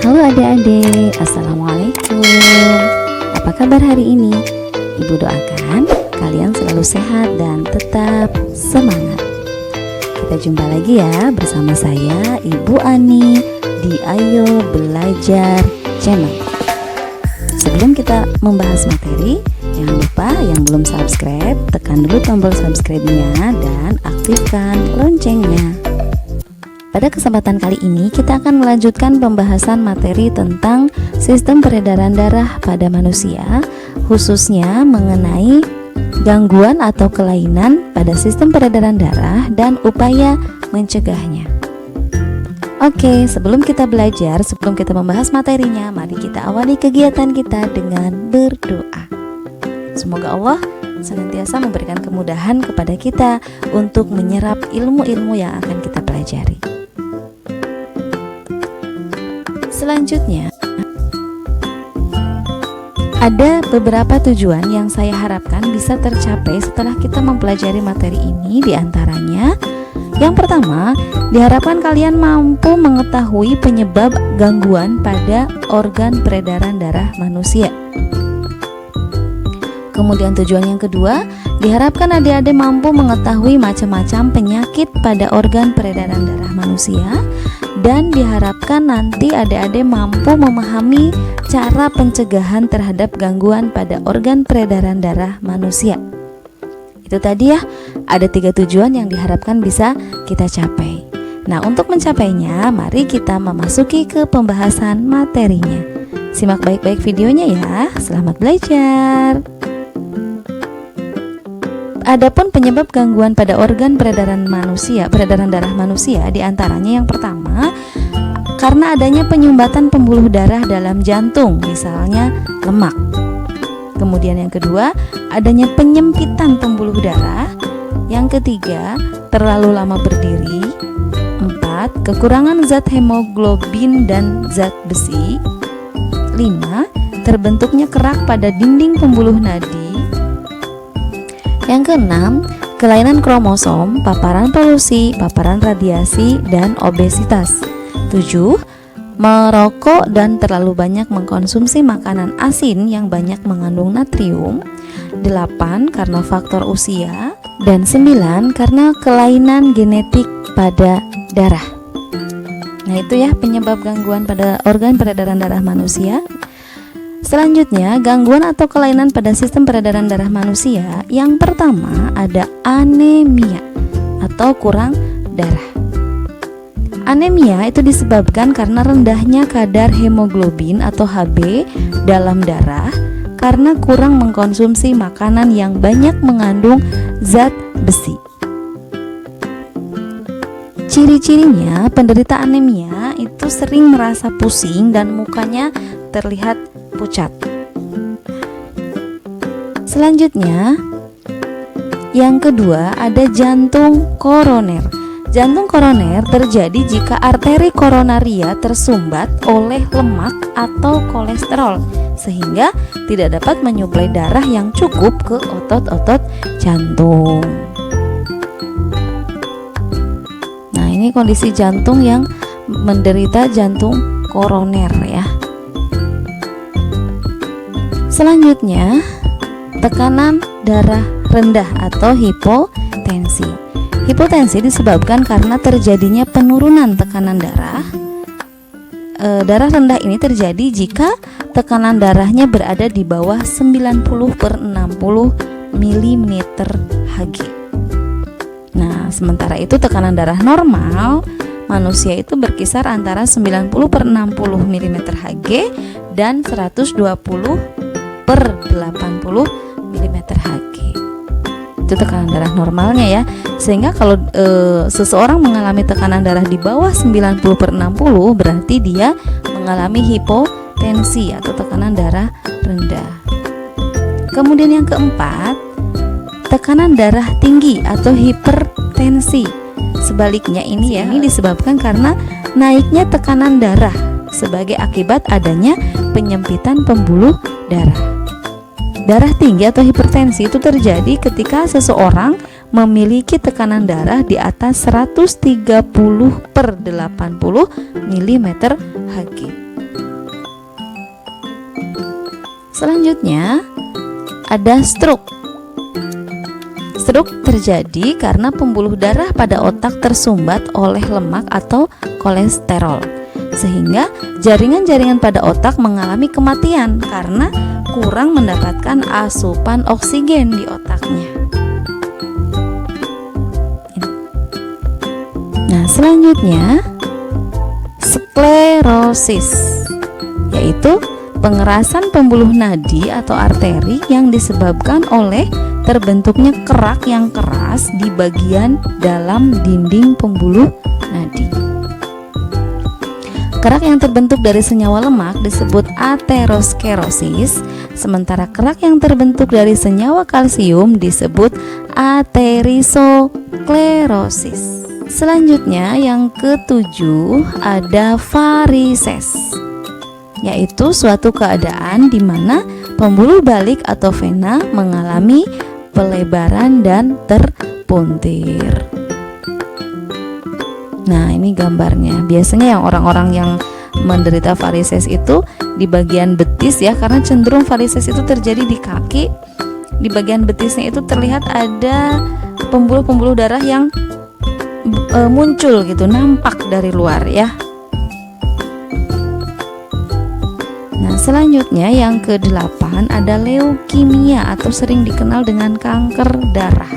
Halo adik-adik, Assalamualaikum. Apa kabar hari ini? Ibu doakan kalian selalu sehat dan tetap semangat. Kita jumpa lagi ya bersama saya Ibu Ani di Ayo Belajar Channel. Sebelum kita membahas materi, jangan lupa yang belum subscribe, tekan dulu tombol subscribe-nya dan aktifkan loncengnya. Pada kesempatan kali ini kita akan melanjutkan pembahasan materi tentang sistem peredaran darah pada manusia, khususnya mengenai gangguan atau kelainan pada sistem peredaran darah dan upaya mencegahnya. Oke, sebelum kita belajar, sebelum kita membahas materinya, mari kita awali kegiatan kita dengan berdoa. Semoga Allah senantiasa memberikan kemudahan kepada kita untuk menyerap ilmu-ilmu yang akan kita pelajari. Selanjutnya, ada beberapa tujuan yang saya harapkan bisa tercapai setelah kita mempelajari materi ini. Di antaranya, yang pertama, diharapkan kalian mampu mengetahui penyebab gangguan pada organ peredaran darah manusia. Kemudian tujuan yang kedua, diharapkan adik-adik mampu mengetahui macam-macam penyakit pada organ peredaran darah manusia. Dan diharapkan nanti adik-adik mampu memahami cara pencegahan terhadap gangguan pada organ peredaran darah manusia. Itu tadi ya, ada 3 tujuan yang diharapkan bisa kita capai. Nah, untuk mencapainya, mari kita memasuki ke pembahasan materinya. Simak baik-baik videonya ya, selamat belajar. Adapun penyebab gangguan pada organ peredaran darah manusia, diantaranya yang pertama, karena adanya penyumbatan pembuluh darah dalam jantung, misalnya lemak. Kemudian yang kedua, adanya penyempitan pembuluh darah. Yang ketiga, terlalu lama berdiri. 4, kekurangan zat hemoglobin dan zat besi. 5, terbentuknya kerak pada dinding pembuluh nadi. Yang keenam, kelainan kromosom, paparan polusi, paparan radiasi, dan obesitas. 7, merokok dan terlalu banyak mengkonsumsi makanan asin yang banyak mengandung natrium. 8, karena faktor usia. Dan 9, karena kelainan genetik pada darah. Nah, itu ya penyebab gangguan pada organ peredaran darah manusia. Selanjutnya, gangguan atau kelainan pada sistem peredaran darah manusia. Yang pertama ada anemia atau kurang darah. Anemia itu disebabkan karena rendahnya kadar hemoglobin atau Hb dalam darah karena kurang mengkonsumsi makanan yang banyak mengandung zat besi. Ciri-cirinya, penderita anemia itu sering merasa pusing dan mukanya terlihat pucat. Selanjutnya, yang kedua ada jantung koroner. Jantung koroner terjadi jika arteri koronaria tersumbat oleh lemak atau kolesterol sehingga tidak dapat menyuplai darah yang cukup ke otot-otot jantung. Nah, ini kondisi jantung yang menderita jantung koroner ya. Selanjutnya, tekanan darah rendah atau hipotensi. Hipotensi disebabkan karena terjadinya penurunan tekanan darah. Darah rendah ini terjadi jika tekanan darahnya berada di bawah 90/60 mm/Hg. Nah, sementara itu tekanan darah normal manusia itu berkisar antara 90/60 mm/Hg dan 120/80 mm/Hg. Itu tekanan darah normalnya ya. Sehingga kalau seseorang mengalami tekanan darah di bawah 90/60 berarti dia mengalami hipotensi atau tekanan darah rendah. Kemudian yang keempat, tekanan darah tinggi atau hipertensi. Sebaliknya ini disebabkan karena naiknya tekanan darah sebagai akibat adanya penyempitan pembuluh darah. Darah tinggi atau hipertensi itu terjadi ketika seseorang memiliki tekanan darah di atas 130/80 mm/Hg. Selanjutnya ada stroke. Stroke terjadi karena pembuluh darah pada otak tersumbat oleh lemak atau kolesterol, sehingga jaringan-jaringan pada otak mengalami kematian karena kurang mendapatkan asupan oksigen di otaknya. Nah, selanjutnya sklerosis, yaitu pengerasan pembuluh nadi atau arteri yang disebabkan oleh terbentuknya kerak yang keras di bagian dalam dinding pembuluh nadi. Kerak yang terbentuk dari senyawa lemak disebut aterosklerosis, sementara kerak yang terbentuk dari senyawa kalsium disebut aterisosklerosis. Selanjutnya yang ketujuh ada varises, yaitu suatu keadaan di mana pembuluh balik atau vena mengalami pelebaran dan terpuntir. Nah, ini gambarnya. Biasanya yang orang-orang yang menderita varises itu di bagian betis ya, karena cenderung varises itu terjadi di kaki. Di bagian betisnya itu terlihat ada pembuluh-pembuluh darah yang muncul gitu, nampak dari luar ya. Nah, selanjutnya yang ke-8 ada leukemia atau sering dikenal dengan kanker darah,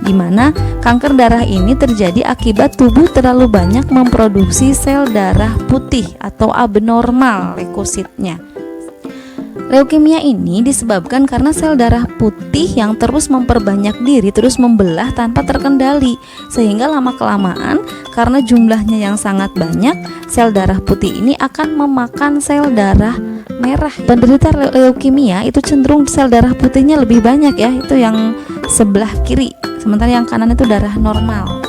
di mana kanker darah ini terjadi akibat tubuh terlalu banyak memproduksi sel darah putih atau abnormal leukositnya. Leukemia ini disebabkan karena sel darah putih yang terus memperbanyak diri, terus membelah tanpa terkendali, sehingga lama-kelamaan karena jumlahnya yang sangat banyak, sel darah putih ini akan memakan sel darah merah. Penderita leukemia itu cenderung sel darah putihnya lebih banyak ya, itu yang sebelah kiri, sementara yang kanan itu darah normal.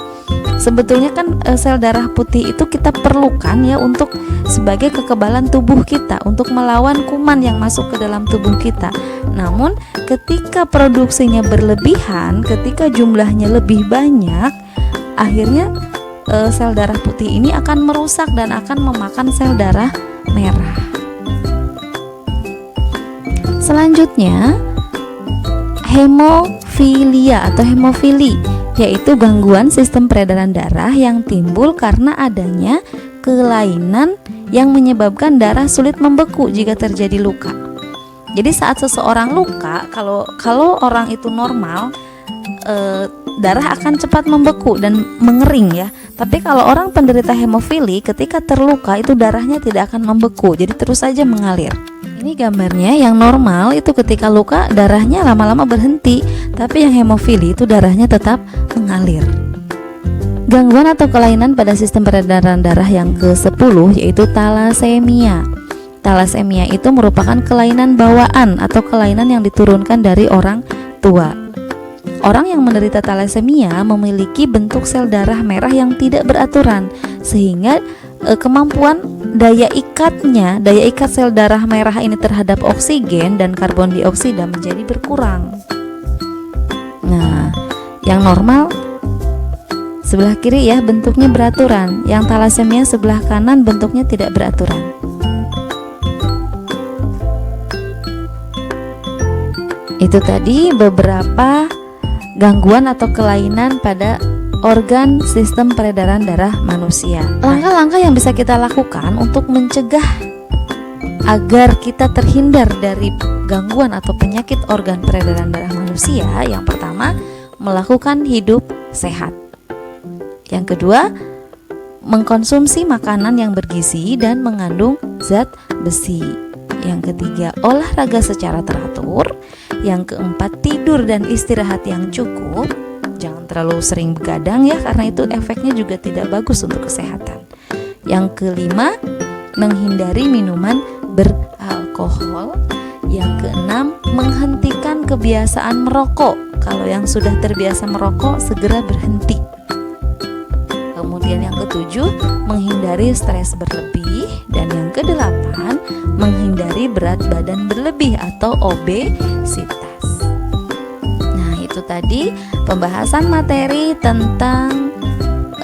Sebetulnya kan sel darah putih itu kita perlukan ya untuk sebagai kekebalan tubuh kita, untuk melawan kuman yang masuk ke dalam tubuh kita. Namun ketika produksinya berlebihan, ketika jumlahnya lebih banyak, akhirnya sel darah putih ini akan merusak dan akan memakan sel darah merah. Selanjutnya hemofilia atau hemofili, yaitu gangguan sistem peredaran darah yang timbul karena adanya kelainan yang menyebabkan darah sulit membeku jika terjadi luka. Jadi saat seseorang luka, kalau orang itu normal, darah akan cepat membeku dan mengering ya. Tapi kalau orang penderita hemofili, ketika terluka itu darahnya tidak akan membeku, jadi terus saja mengalir. Ini gambarnya, yang normal itu ketika luka darahnya lama-lama berhenti, tapi yang hemofili itu darahnya tetap mengalir. Gangguan atau kelainan pada sistem peredaran darah yang ke-10 yaitu talasemia. Talasemia itu merupakan kelainan bawaan atau kelainan yang diturunkan dari orang tua. Orang yang menderita talasemia memiliki bentuk sel darah merah yang tidak beraturan, sehingga kemampuan daya ikat sel darah merah ini terhadap oksigen dan karbon dioksida menjadi berkurang. Nah, yang normal sebelah kiri ya bentuknya beraturan, yang talasemia sebelah kanan bentuknya tidak beraturan. Itu tadi beberapa gangguan atau kelainan pada organ sistem peredaran darah manusia. Langkah-langkah yang bisa kita lakukan untuk mencegah agar kita terhindar dari gangguan atau penyakit organ peredaran darah manusia, yang pertama, melakukan hidup sehat. Yang kedua, mengkonsumsi makanan yang bergizi dan mengandung zat besi. Yang ketiga, olahraga secara teratur. Yang keempat, tidur dan istirahat yang cukup. Jangan terlalu sering begadang ya, karena itu efeknya juga tidak bagus untuk kesehatan. Yang kelima, menghindari minuman beralkohol. Yang keenam, menghentikan kebiasaan merokok. Kalau yang sudah terbiasa merokok, segera berhenti. Kemudian yang ketujuh, menghindari stres berlebih. Dan yang kedelapan, menghindari berat badan berlebih atau obesitas. Nah, itu tadi pembahasan materi tentang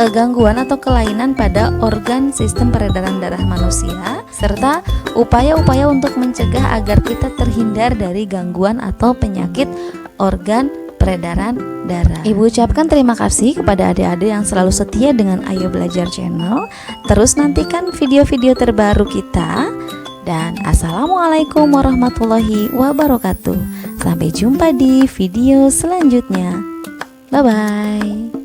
gangguan atau kelainan pada organ sistem peredaran darah manusia, serta upaya-upaya untuk mencegah agar kita terhindar dari gangguan atau penyakit organ peredaran darah. Ibu ucapkan terima kasih kepada adik-adik yang selalu setia dengan Ayo Belajar Channel. Terus nantikan video-video terbaru kita. Dan assalamualaikum warahmatullahi wabarakatuh. Sampai jumpa di video selanjutnya. Bye-bye.